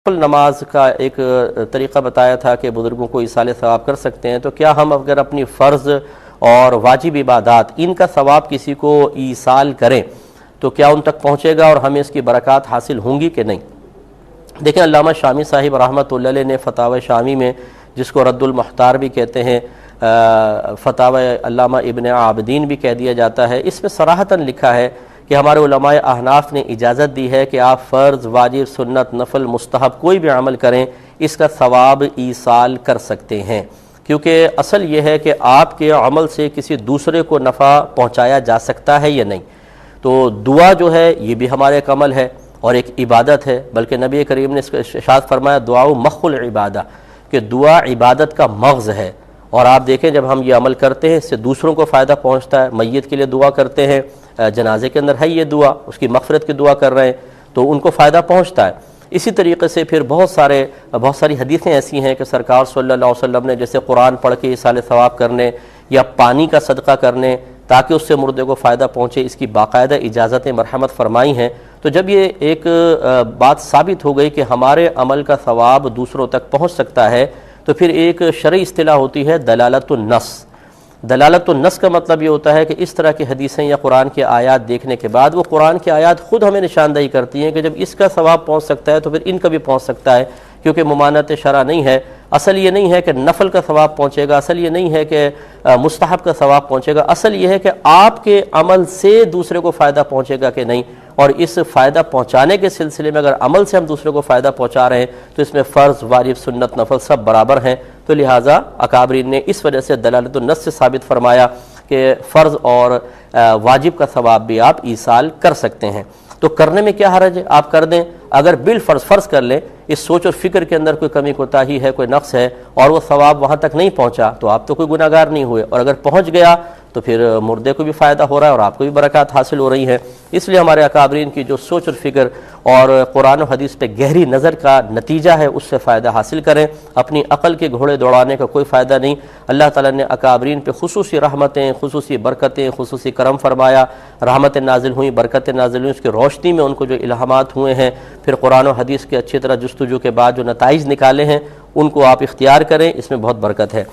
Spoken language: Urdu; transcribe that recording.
نفل نماز کا ایک طریقہ بتایا تھا کہ بزرگوں کو ایصال ثواب کر سکتے ہیں، تو کیا ہم اگر اپنی فرض اور واجب عبادات ان کا ثواب کسی کو ایصال کریں تو کیا ان تک پہنچے گا اور ہمیں اس کی برکات حاصل ہوں گی کہ نہیں؟ دیکھیں، علامہ شامی صاحب رحمۃ اللہ علیہ نے فتاوی شامی میں، جس کو رد المختار بھی کہتے ہیں، فتاوی علامہ ابن عابدین بھی کہہ دیا جاتا ہے، اس میں صراحتاً لکھا ہے کہ ہمارے علماء احناف نے اجازت دی ہے کہ آپ فرض، واجب، سنت، نفل، مستحب کوئی بھی عمل کریں، اس کا ثواب ایصال کر سکتے ہیں، کیونکہ اصل یہ ہے کہ آپ کے عمل سے کسی دوسرے کو نفع پہنچایا جا سکتا ہے یا نہیں۔ تو دعا جو ہے یہ بھی ہمارے ایک عمل ہے اور ایک عبادت ہے، بلکہ نبی کریم نے اس کا ارشاد فرمایا دعا مخ العبادہ، کہ دعا عبادت کا مغز ہے۔ اور آپ دیکھیں جب ہم یہ عمل کرتے ہیں اس سے دوسروں کو فائدہ پہنچتا ہے، میت کے لیے دعا کرتے ہیں، جنازے کے اندر ہے یہ دعا، اس کی مغفرت کی دعا کر رہے ہیں تو ان کو فائدہ پہنچتا ہے۔ اسی طریقے سے پھر بہت ساری حدیثیں ایسی ہیں کہ سرکار صلی اللہ علیہ وسلم نے جیسے قرآن پڑھ کے ایصال ثواب کرنے یا پانی کا صدقہ کرنے تاکہ اس سے مردے کو فائدہ پہنچے، اس کی باقاعدہ اجازتیں مرحمت فرمائی ہیں۔ تو جب یہ ایک بات ثابت ہو گئی کہ ہمارے عمل کا ثواب دوسروں تک پہنچ سکتا ہے، تو پھر ایک شرعی اصطلاح ہوتی ہے دلالت النص۔ دلالت النص کا مطلب یہ ہوتا ہے کہ اس طرح کی حدیثیں یا قرآن کی آیات دیکھنے کے بعد وہ قرآن کی آیات خود ہمیں نشاندہی کرتی ہیں کہ جب اس کا ثواب پہنچ سکتا ہے تو پھر ان کا بھی پہنچ سکتا ہے، کیونکہ ممانعت شرع نہیں ہے۔ اصل یہ نہیں ہے کہ نفل کا ثواب پہنچے گا، اصل یہ نہیں ہے کہ مستحب کا ثواب پہنچے گا، اصل یہ ہے کہ آپ کے عمل سے دوسرے کو فائدہ پہنچے گا کہ نہیں، اور اس فائدہ پہنچانے کے سلسلے میں اگر عمل سے ہم دوسرے کو فائدہ پہنچا رہے ہیں تو اس میں فرض، واجب، سنت، نفل سب برابر ہیں۔ تو لہٰذا اکابرین نے اس وجہ سے دلالت النص سے ثابت فرمایا کہ فرض اور واجب کا ثواب بھی آپ ایصال کر سکتے ہیں۔ تو کرنے میں کیا حرج ہے، آپ کر دیں۔ اگر فرض کر لیں اس سوچ اور فکر کے اندر کوئی کمی کوتاہی ہے، کوئی نقص ہے اور وہ ثواب وہاں تک نہیں پہنچا تو آپ تو کوئی گناہ گار نہیں ہوئے، اور اگر پہنچ گیا تو پھر مردے کو بھی فائدہ ہو رہا ہے اور آپ کو بھی برکات حاصل ہو رہی ہیں۔ اس لیے ہمارے اکابرین کی جو سوچ اور فکر اور قرآن و حدیث پہ گہری نظر کا نتیجہ ہے اس سے فائدہ حاصل کریں، اپنی عقل کے گھوڑے دوڑانے کا کوئی فائدہ نہیں۔ اللہ تعالیٰ نے اکابرین پہ خصوصی رحمتیں، خصوصی برکتیں، خصوصی کرم فرمایا، رحمتیں نازل ہوئیں، برکتیں نازل ہوئیں، اس کی روشنی میں ان کو جو الہامات ہوئے ہیں، پھر قرآن و حدیث کے اچھی طرح جستجو کے بعد جو نتائج نکالے ہیں ان کو آپ اختیار کریں، اس میں بہت برکت ہے۔